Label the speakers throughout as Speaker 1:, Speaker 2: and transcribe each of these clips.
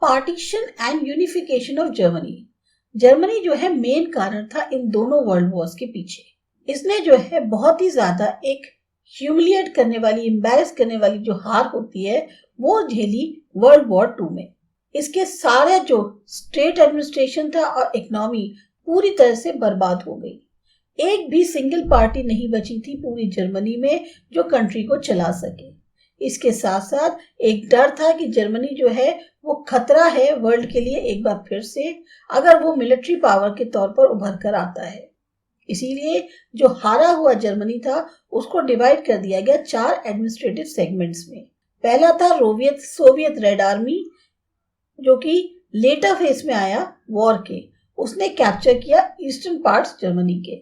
Speaker 1: Partition and unification of Germany. Germany जो है main कारण था इन दोनों वर्ल्ड वॉर्स के पीछे। इसने जो है बहुत ही ज्यादा एक ह्यूमिलिएट करने वाली, एम्बैरेस करने वाली जो हार होती है वो झेली वर्ल्ड वॉर 2 में। इसके सारे जो स्टेट एडमिनिस्ट्रेशन था और इकोनॉमी पूरी तरह से बर्बाद हो गई। एक भी सिंगल पार्टी नहीं बची थी पूरी जर्मनी में जो कंट्री को चला सके। इसके साथ साथ एक डर था कि जर्मनी जो है वो खतरा है वर्ल्ड के लिए एक बार फिर से, अगर वो मिलिट्री पावर के तौर पर उभर कर आता है। इसीलिए जो हारा हुआ जर्मनी था उसको डिवाइड कर दिया गया 4 एडमिनिस्ट्रेटिव सेगमेंट्स में। पहला था सोवियत रेड आर्मी, जो कि लेटर फेज में आया वॉर के। उसने कैप्चर किया ईस्टर्न पार्ट्स जर्मनी के।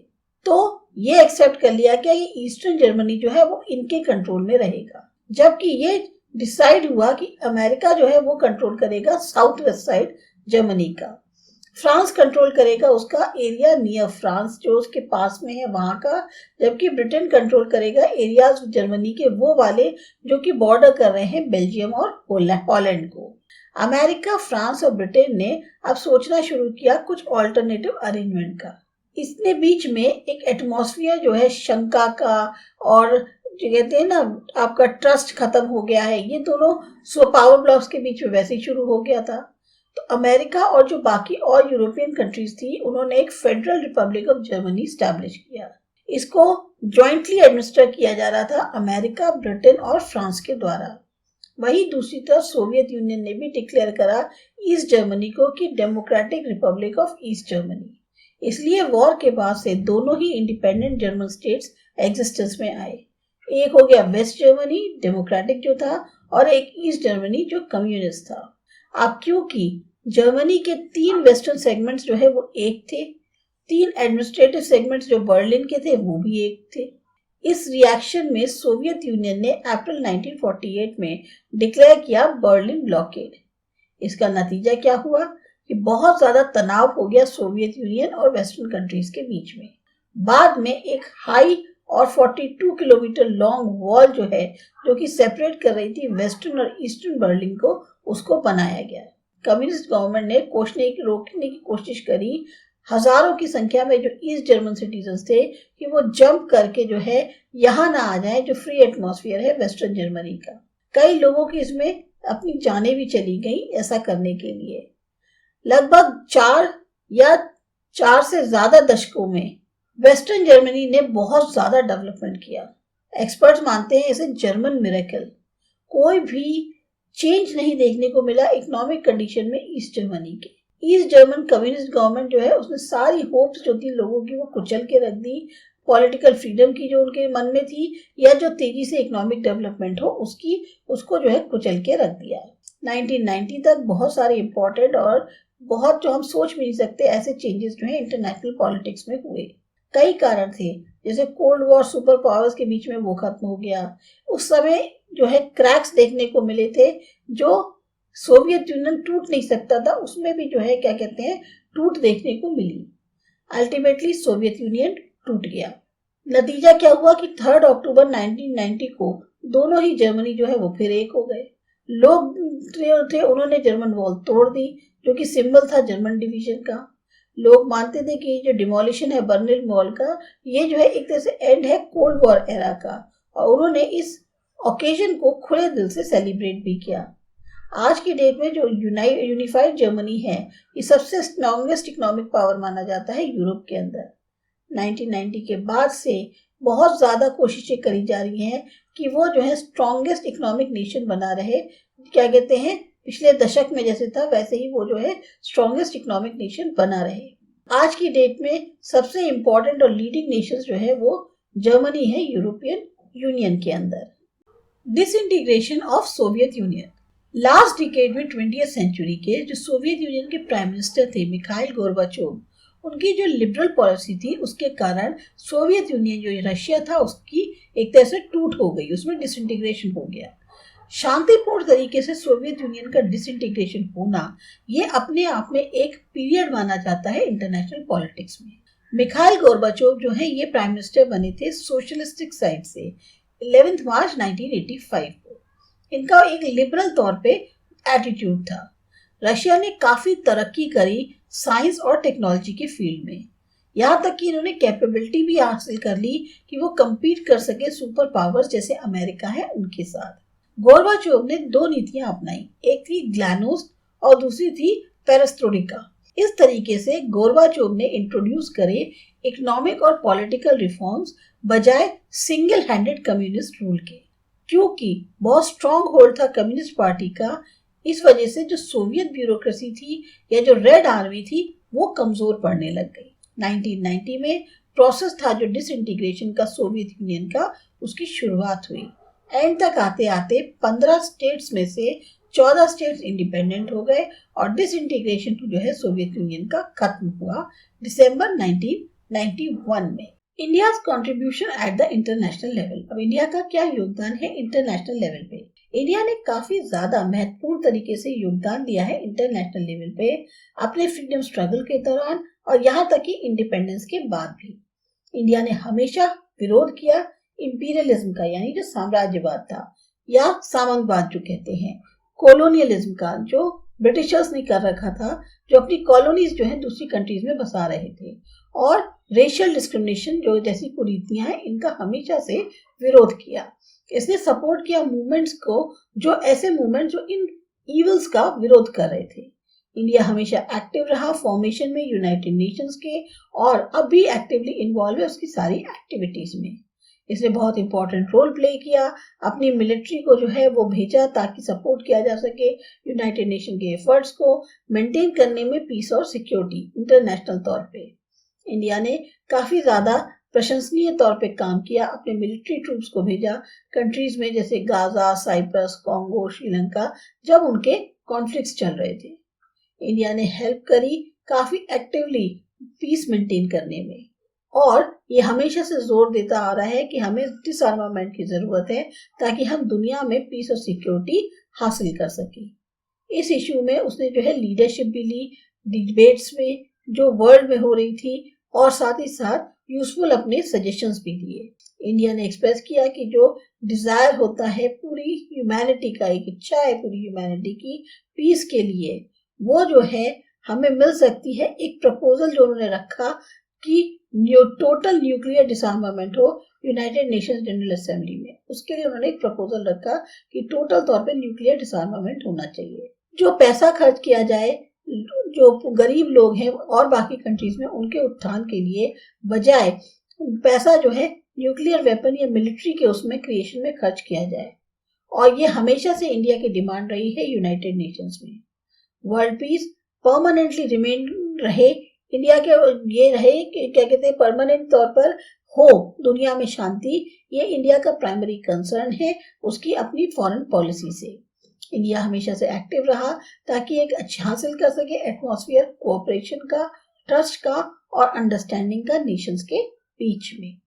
Speaker 1: तो ये एक्सेप्ट कर लिया गया कि ईस्टर्न जर्मनी जो है वो इनके कंट्रोल में रहेगा, जबकि ये डिसाइड हुआ कि अमेरिका जो है वो कंट्रोल करेगा साउथ वेस्ट साइड जर्मनी का। फ्रांस कंट्रोल करेगा उसका एरिया नियर फ्रांस जो उसके पास में है वहां का, जबकि ब्रिटेन कंट्रोल करेगा एरियाज जर्मनी के वो वाले जो कि बॉर्डर कर रहे हैं बेल्जियम और हॉलैंड को। अमेरिका, फ्रांस और ब्रिटेन ने अब सोचना शुरू किया कुछ ऑल्टरनेटिव अरेंजमेंट का। इसने बीच में एक एटमॉस्फेयर जो है शंका का और जो कहते हैं ना आपका ट्रस्ट खत्म हो गया है, ये दोनों पावर ब्लॉक्स के बीच में वैसे ही शुरू हो गया था। तो अमेरिका और जो बाकी और यूरोपियन कंट्रीज थी उन्होंने एक federal Republic of Germany establish किया। इसको ज्वाइंटली एडमिनिस्टर किया जा रहा था अमेरिका, ब्रिटेन और फ्रांस के द्वारा। वही दूसरी तरफ सोवियत यूनियन ने भी डिक्लेयर करा ईस्ट जर्मनी को कि democratic Republic of east Germany. इसलिए वॉर के बाद से दोनों ही इंडिपेंडेंट जर्मन स्टेट्स एग्जिस्टेंस में आए। एक हो गया वेस्ट जर्मनी डेमोक्रेटिक जो था, और एक ईस्ट जर्मनी जो कम्युनिस्ट था। अब क्योंकि जर्मनी के 3 वेस्टर्न सेगमेंट्स जो है वो एक थे, 3 एडमिनिस्ट्रेटिव सेगमेंट्स जो बर्लिन के थे वो भी एक थे। इस रिएक्शन में सोवियत यूनियन ने अप्रैल 1948 में डिक्लेयर किया बर्लिन ब्लॉकेड। इसका नतीजा क्या हुआ कि बहुत ज्यादा तनाव हो गया सोवियत यूनियन और वेस्टर्न कंट्रीज के बीच में। बाद में एक हाई और 42 किलोमीटर लॉन्ग वॉल जो है जो कि सेपरेट कर रही थी वेस्टर्न और ईस्टर्न बर्लिन को, उसको बनाया गया। कम्युनिस्ट गवर्नमेंट ने रोकने की कोशिश करी। हजारों की संख्या में जो ईस्ट जर्मन सिटीजन थे कि वो जंप करके जो है यहाँ ना आ जाए जो फ्री एटमॉस्फेयर है वेस्टर्न जर्मनी का। कई लोगों की इसमें अपनी जानें भी चली गई ऐसा करने के लिए। लगभग 4 से ज्यादा दशकों में वेस्टर्न जर्मनी ने बहुत ज्यादा डेवलपमेंट किया। एक्सपर्ट्स मानते हैं इसे जर्मन मिरेकल। कोई भी चेंज नहीं देखने को मिला इकोनॉमिक कंडीशन में ईस्ट जर्मनी के। ईस्ट जर्मन कम्युनिस्ट गवर्नमेंट जो है उसने सारी होप्स जो थी लोगों की वो कुचल के रख दी। पॉलिटिकल फ्रीडम की जो उनके मन में थी या जो तेजी से इकोनॉमिक डेवलपमेंट हो उसको जो है कुचल के रख दिया। 1990 तक बहुत सारे इंपॉर्टेंट और बहुत जो हम सोच भी नहीं सकते ऐसे चेंजेस जो है इंटरनेशनल पॉलिटिक्स में हुए। कई कारण थे, जैसे कोल्ड वॉर सुपर पावर्स के बीच में वो खत्म हो गया। उस समय जो है क्रैक्स देखने को मिले थे जो सोवियत यूनियन टूट नहीं सकता था, उसमें भी जो है क्या कहते हैं टूट देखने को मिली। अल्टीमेटली सोवियत यूनियन टूट गया। नतीजा क्या हुआ कि 3 अक्टूबर 1990 को दोनों ही जर्मनी जो है वो फिर एक हो गए। लोग थे उन्होंने जर्मन वॉल तोड़ दी जो कि सिंबल था जर्मन डिवीजन का। लोग मानते थे कि जो डिमोलिशन है बर्लिन वॉल का ये जो है एक तरह से एंड है कोल्ड वॉर एरा का, और उन्होंने इस ओकेजन को खुले दिल से सेलिब्रेट भी किया। आज की डेट में जो यूनिफाइड जर्मनी है ये सबसे स्ट्रॉन्गेस्ट इकोनॉमिक पावर माना जाता है यूरोप के अंदर। 1990 के बाद से बहुत ज्यादा कोशिशें करी जा रही हैं कि वो जो है स्ट्रॉन्गेस्ट इकोनॉमिक नेशन बना रहे। क्या कहते हैं पिछले दशक में जैसे था वैसे ही वो जो है स्ट्रॉन्गेस्ट इकोनॉमिक नेशन बना रहे। आज की डेट में सबसे इंपॉर्टेंट और लीडिंग नेशन जो है वो जर्मनी है यूरोपियन यूनियन के अंदर। Disintegration of Soviet union. Last decade में 20th सेंचुरी के जो सोवियत यूनियन के प्राइम मिनिस्टर थे मिखाइल गोर्बाचोव, उनकी जो लिबरल पॉलिसी थी उसके कारण सोवियत यूनियन जो रशिया था उसकी एक तरह से टूट हो गई, उसमें डिसइंटीग्रेशन हो गया। शांतिपूर्ण तरीके से सोवियत यूनियन का डिसइंटीग्रेशन होना ये अपने आप में एक पीरियड माना जाता है इंटरनेशनल पॉलिटिक्स में। मिखाइल गोर्बाचोव जो है ये प्राइम मिनिस्टर बने थे सोशलिस्टिक साइड से 11 मार्च 1985 को। इनका एक लिबरल तौर पे एटीट्यूड था। रशिया ने काफी तरक्की करी साइंस और टेक्नोलॉजी के फील्ड में, यहाँ तक कि इन्होंने कैपेबिलिटी भी हासिल कर ली कि वो कम्पीट कर सके सुपर पावर्स जैसे अमेरिका है उनके साथ। गोर्बाचोव ने 2 नीतियां अपनाई, एक थी ग्लानोस्ट और दूसरी थी पेरेस्ट्रोइका। इस तरीके से गोर्बाचोव ने इंट्रोड्यूस करे इकोनॉमिक और पॉलिटिकल रिफॉर्म्स बजाय सिंगल हैंडेड कम्युनिस्ट रूल के, क्योंकि बहुत स्ट्रॉन्ग होल्ड था कम्युनिस्ट पार्टी का। इस वजह से जो सोवियत ब्यूरोक्रेसी थी या जो रेड आर्मी थी वो कमजोर पड़ने लग गई। 1990 में प्रोसेस था जो डिसइंटीग्रेशन का सोवियत यूनियन का, उसकी शुरुआत हुई। एंड तक आते आते 15 स्टेट्स में से 14 स्टेट्स इंडिपेंडेंट हो गए और डिसइंटीग्रेशन जो है सोवियत यूनियन का खत्म हुआ दिसंबर 1991 में। India's contribution at the international level. अब इंडिया का क्या योगदान है इंटरनेशनल लेवल पे? इंडिया ने काफी ज्यादा महत्वपूर्ण तरीके से योगदान दिया है इंटरनेशनल लेवल पे अपने फ्रीडम स्ट्रगल के दौरान और यहाँ तक कि इंडिपेंडेंस के बाद भी। इंडिया ने हमेशा विरोध किया इंपीरियलिज्म का, यानी जो साम्राज्यवाद था या सामंतवाद जो कहते हैं, कॉलोनियलिज्म का जो ब्रिटिशर्स ने कर रखा था, जो अपनी कॉलोनीज जो है दूसरी कंट्रीज में बसा रहे थे, और रेशियल डिस्क्रिमिनेशन जो जैसी कुरीतियां हैं इनका हमेशा से विरोध किया। इसने सपोर्ट किया मूवमेंट्स को, जो ऐसे मूवमेंट जो इन इविल्स का विरोध कर रहे थे। इंडिया हमेशा एक्टिव रहा फॉर्मेशन में यूनाइटेड नेशंस के और अब भी एक्टिवली इन्वॉल्व है उसकी सारी एक्टिविटीज में। इसने बहुत इंपॉर्टेंट रोल प्ले किया, अपनी मिलिट्री को जो है वो भेजा ताकि सपोर्ट किया जा सके यूनाइटेड नेशन के एफर्ट्स को मेंटेन करने में पीस और सिक्योरिटी इंटरनेशनल तौर पे। इंडिया ने काफी ज्यादा प्रशंसनीय तौर पे काम किया, अपने मिलिट्री ट्रूप्स को भेजा कंट्रीज में जैसे गाजा, साइप्रस, कॉन्गो, श्रीलंका, जब उनके कॉन्फ्लिक्ट्स चल रहे थे। इंडिया ने हेल्प करी काफी एक्टिवली पीस मेंटेन करने में, और ये हमेशा से जोर देता आ रहा है कि हमें डिसआर्मामेंट की जरूरत है ताकि हम दुनिया में पीस और सिक्योरिटी हासिल कर सके। इस इश्यू में उसने जो है लीडरशिप भी ली डिबेट्स में जो वर्ल्ड में हो रही थी, और साथ ही साथ यूजफुल अपने सजेशंस भी दिए। इंडिया ने एक्सप्रेस किया कि जो डिजायर होता है पूरी ह्यूमैनिटी का, एक इच्छा है पूरी ह्यूमैनिटी की पीस के लिए, वो जो है हमें मिल सकती है। एक प्रपोजल जो उन्होंने रखा कि टोटल न्यूक्लियर डिसआर्मामेंट हो यूनाइटेड नेशंस जनरल असेंबली में, उसके लिए उन्होंने एक प्रपोजल रखा कि टोटल तौर पे न्यूक्लियर डिसआर्मामेंट होना चाहिए। जो पैसा खर्च किया जाए जो गरीब लोग हैं और बाकी कंट्रीज में उनके उत्थान के लिए, बजाय पैसा जो है न्यूक्लियर वेपन या मिलिट्री के उसमें क्रिएशन में खर्च किया जाए। और ये हमेशा से इंडिया की डिमांड रही है यूनाइटेड नेशंस में। वर्ल्ड पीस परमानेंटली रिमेन रहे, इंडिया के ये रहे कि क्या कहते हैं परमानेंट तौर पर हो दुनिया में शांति, ये इंडिया का प्राइमरी कंसर्न है उसकी अपनी फॉरेन पॉलिसी से। इंडिया हमेशा से एक्टिव रहा ताकि एक अच्छा हासिल कर सके एटमॉस्फेयर कोऑपरेशन का, ट्रस्ट का और अंडरस्टैंडिंग का नेशंस के बीच में।